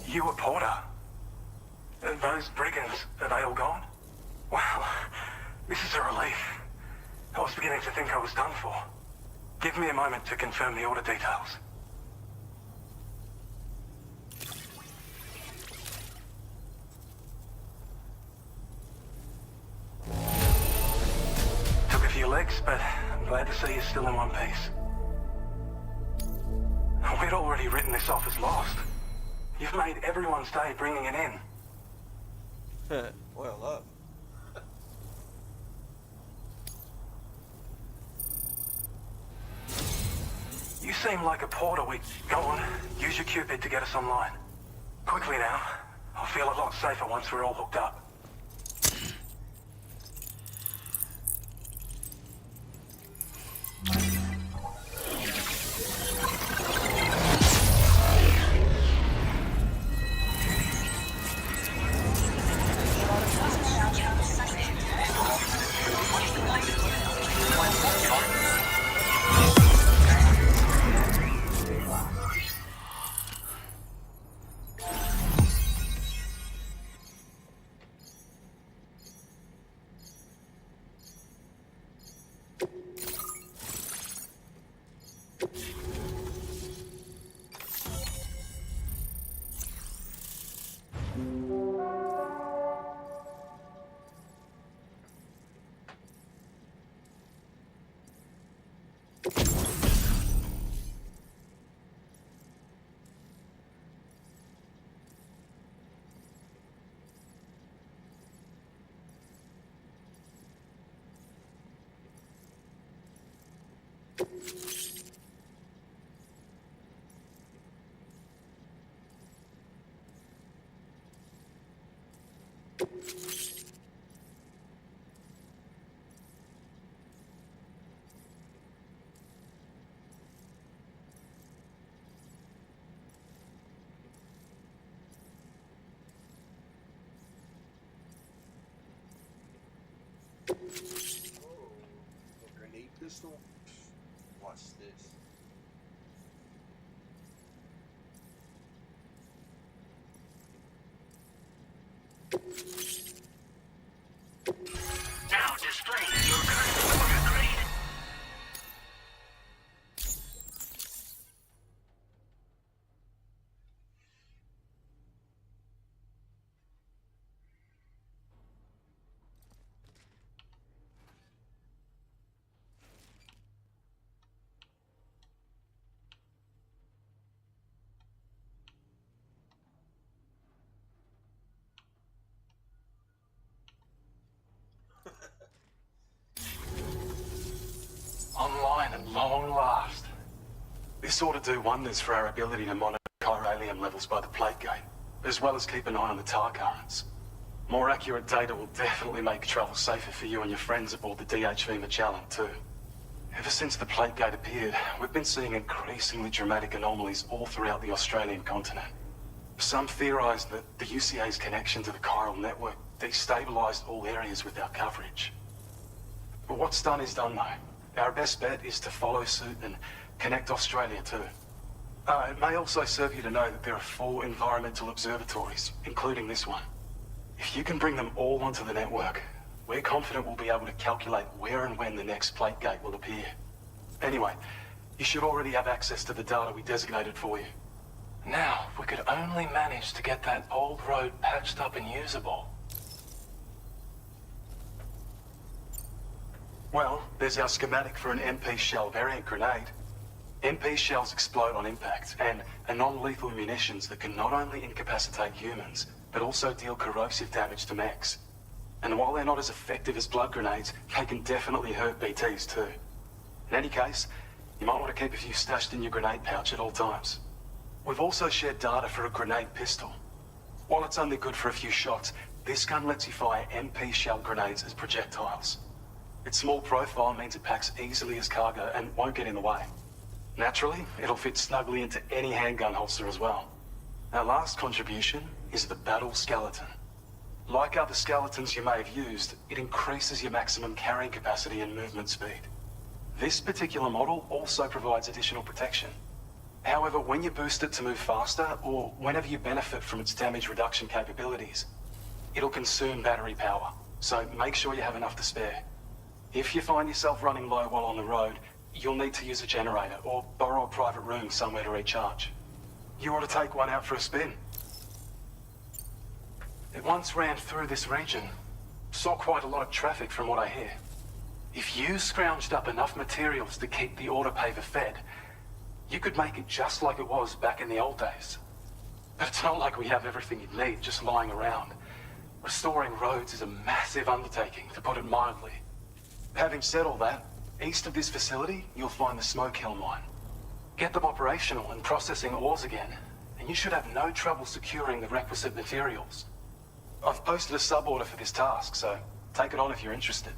You a porter? Those brigands, are they all gone? Wow, this is a relief. I was beginning to think I was done for. Give me a moment to confirm the order details. Took a few licks, but I'm glad to see you're still in one piece. We'd already written this off as lost. You've made everyone's day bringing it in. Well up. You seem like a porter. Go on, use your Cupid to get us online. Quickly now. I'll feel a lot safer once we're all hooked up. A grenade pistol? Watch this. Now displaying your current order grade. Online at long last. This ought to do wonders for our ability to monitor chiralium levels by the plate gate, as well as keep an eye on the tar currents. More accurate data will definitely make travel safer for you and your friends aboard the DHV Magellan too. Ever since the plate gate appeared, we've been seeing increasingly dramatic anomalies all throughout the Australian continent. Some theorize that the UCA's connection to the chiral network destabilized all areas with our coverage. But what's done is done though. Our best bet is to follow suit and connect Australia too. It may also serve you to know that there are 4 environmental observatories, including this one. If you can bring them all onto the network, we're confident we'll be able to calculate where and when the next plate gate will appear. Anyway, You should already have access to the data we designated for you. Now, if we could only manage to get that old road patched up and usable. Well, there's our schematic for an MP shell variant grenade. MP shells explode on impact, and are non-lethal munitions that can not only incapacitate humans, but also deal corrosive damage to mechs. And while they're not as effective as blood grenades, they can definitely hurt BTs too. In any case, you might want to keep a few stashed in your grenade pouch at all times. We've also shared data for a grenade pistol. While it's only good for a few shots, this gun lets you fire MP shell grenades as projectiles. Its small profile means it packs easily as cargo and won't get in the way. Naturally, it'll fit snugly into any handgun holster as well. Our last contribution is the battle skeleton. Like other skeletons you may have used, it increases your maximum carrying capacity and movement speed. This particular model also provides additional protection. However, when you boost it to move faster, or whenever you benefit from its damage reduction capabilities, it'll consume battery power, so make sure you have enough to spare. If you find yourself running low while on the road, you'll need to use a generator or borrow a private room somewhere to recharge. You ought to take one out for a spin. It once ran through this region. Saw quite a lot of traffic from what I hear. If you scrounged up enough materials to keep the autopaver fed, you could make it just like it was back in the old days. But it's not like we have everything you'd need just lying around. Restoring roads is a massive undertaking, to put it mildly. Having said all that, east of this facility, you'll find the Smoke Hill mine. Get them operational and processing ores again, and you should have no trouble securing the requisite materials. I've posted a sub-order for this task, so take it on if you're interested.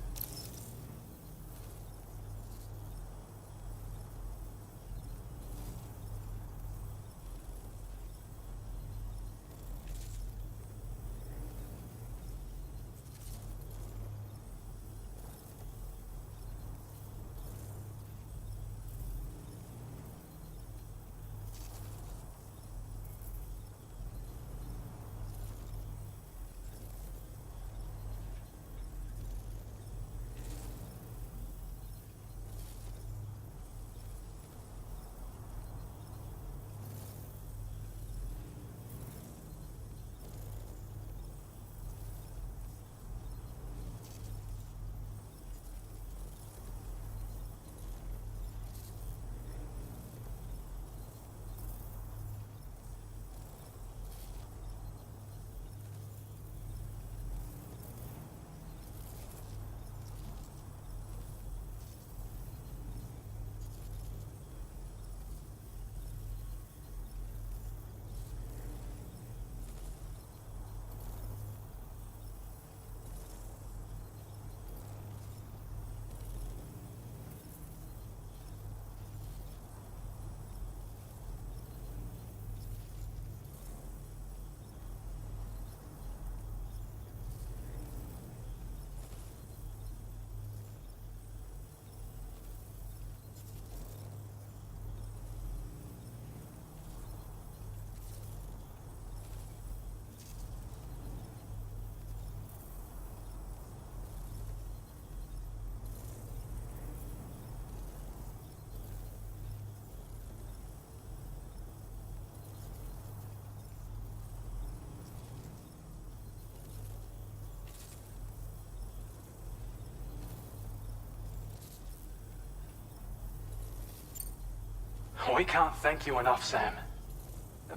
We can't thank you enough, Sam.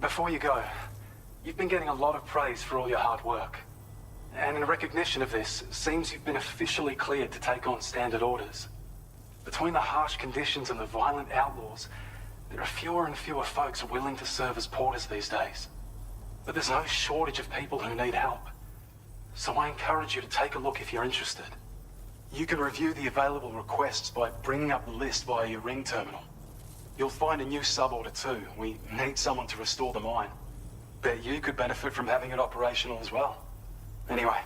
Before you go, you've been getting a lot of praise for all your hard work. And in recognition of this, it seems you've been officially cleared to take on standard orders. Between the harsh conditions and the violent outlaws, there are fewer and fewer folks willing to serve as porters these days. But there's no shortage of people who need help. So I encourage you to take a look if you're interested. You can review the available requests by bringing up the list via your ring terminal. You'll find a new sub-order too. We need someone to restore the mine. Bet you could benefit from having it operational as well. Anyway,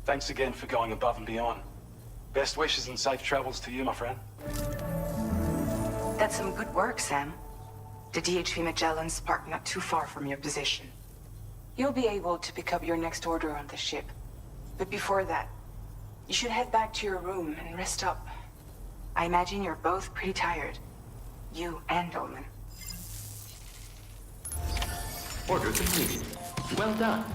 thanks again for going above and beyond. Best wishes and safe travels to you, my friend. That's some good work, Sam. The DHV Magellan's parked not too far from your position. You'll be able to pick up your next order on the ship. But before that, you should head back to your room and rest up. I imagine you're both pretty tired. You and Omen. Order completed. Well done.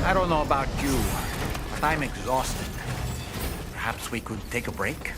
I don't know about you, but I'm exhausted. Perhaps we could take a break?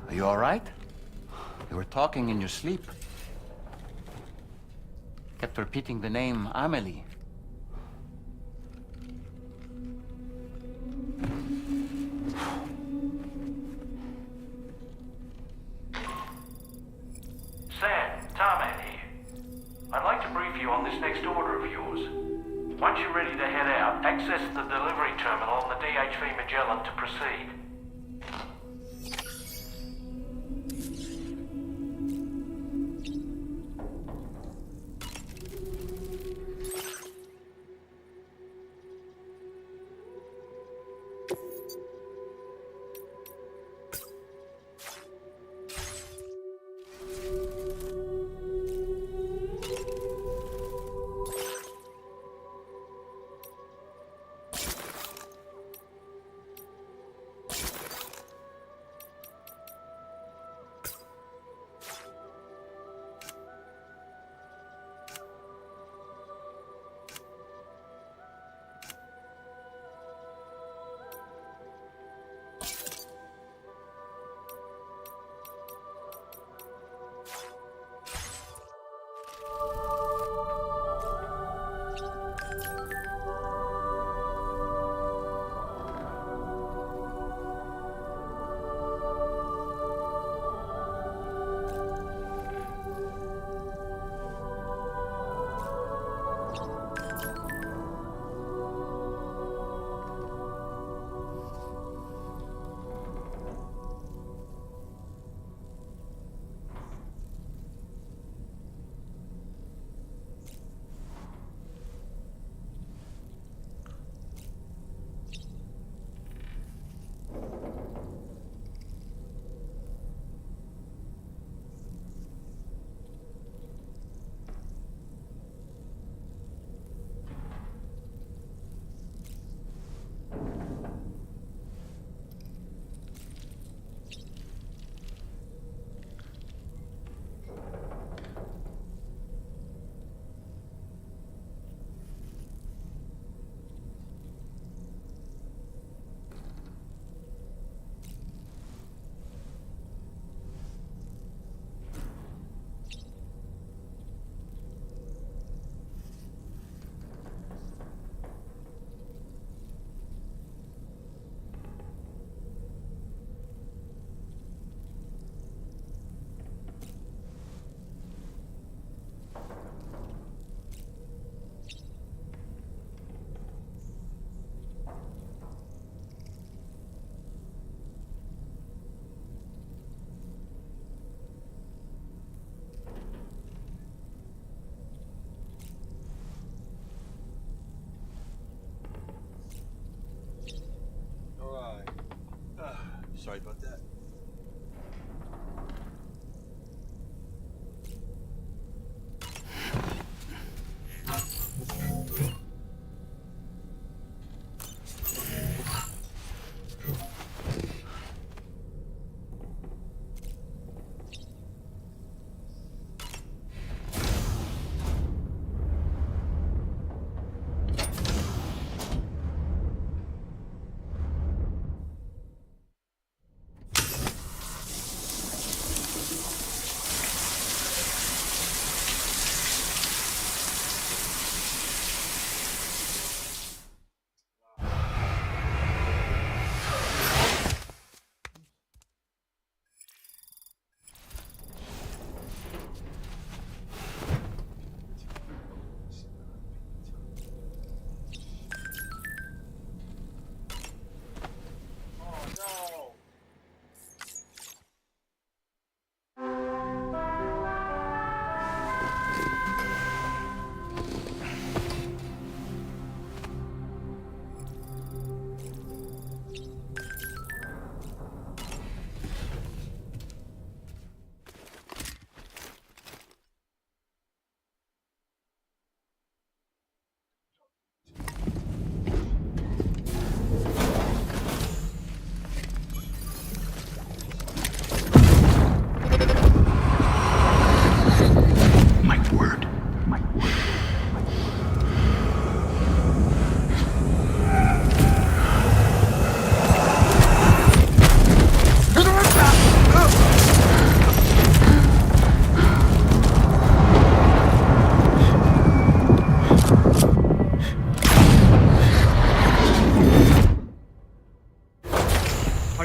Are you all right? You were talking in your sleep. Kept repeating the name Amelie. Sam, Tarman here. I'd like to brief you on this next order of yours. Once you're ready to head out, access the delivery terminal on the DHV Magellan to proceed. Sorry about that.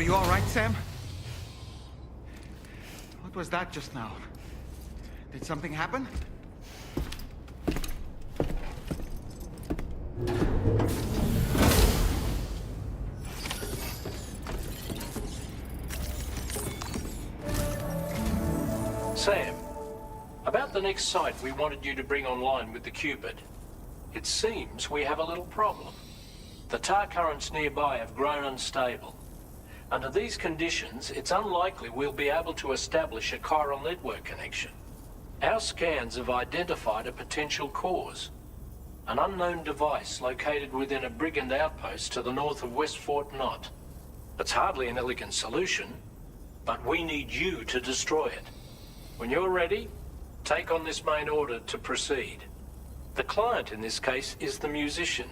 you all right, Sam? What was that just now? Did something happen? Sam, about the next site we wanted you to bring online with the Cupid. It seems we have a little problem. The tar currents nearby have grown unstable. Under these conditions, it's unlikely we'll be able to establish a chiral network connection. Our scans have identified a potential cause. An unknown device located within a brigand outpost to the north of West Fort Knott. It's hardly an elegant solution, but we need you to destroy it. When you're ready, take on this main order to proceed. The client in this case is the musician.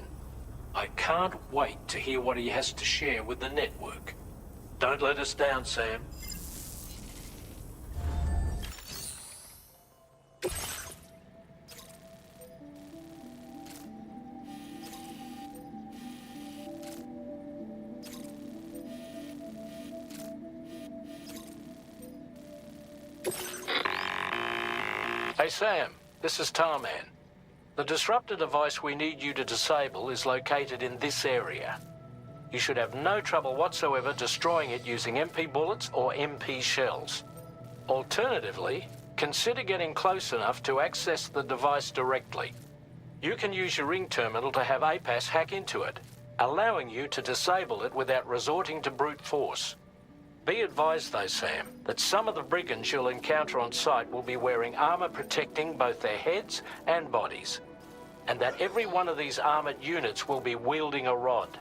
I can't wait to hear what he has to share with the network. Don't let us down, Sam. Hey, Sam, this is Tarman. The disruptor device we need you to disable is located in this area. You should have no trouble whatsoever destroying it using MP bullets or MP shells. Alternatively, consider getting close enough to access the device directly. You can use your ring terminal to have APAS hack into it, allowing you to disable it without resorting to brute force. Be advised though, Sam, that some of the brigands you'll encounter on site will be wearing armor protecting both their heads and bodies, and that every one of these armored units will be wielding a rod.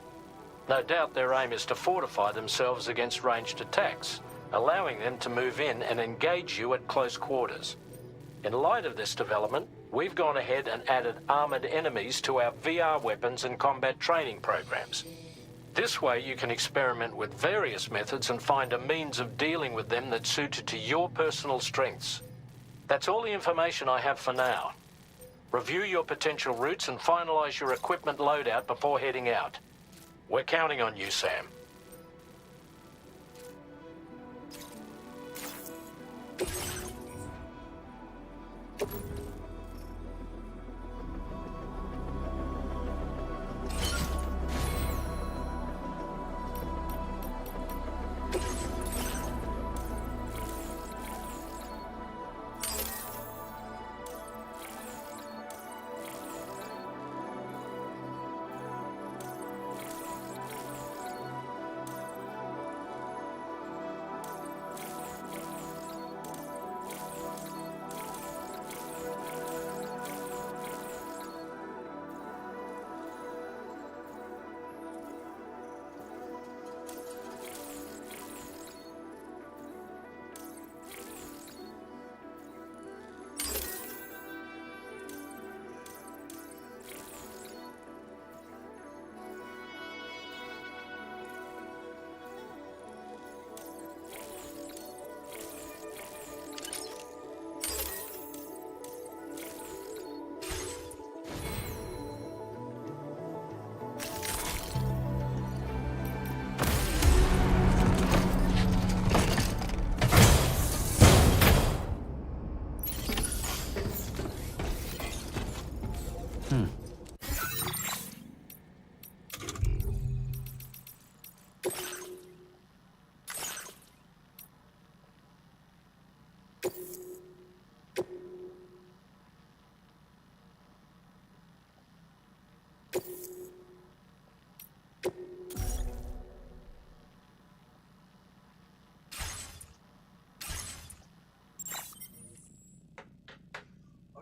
No doubt their aim is to fortify themselves against ranged attacks, allowing them to move in and engage you at close quarters. In light of this development, we've gone ahead and added armored enemies to our VR weapons and combat training programs. This way you can experiment with various methods and find a means of dealing with them that's suited to your personal strengths. That's all the information I have for now. Review your potential routes and finalize your equipment loadout before heading out. We're counting on you, Sam.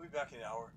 I'll be back in an hour.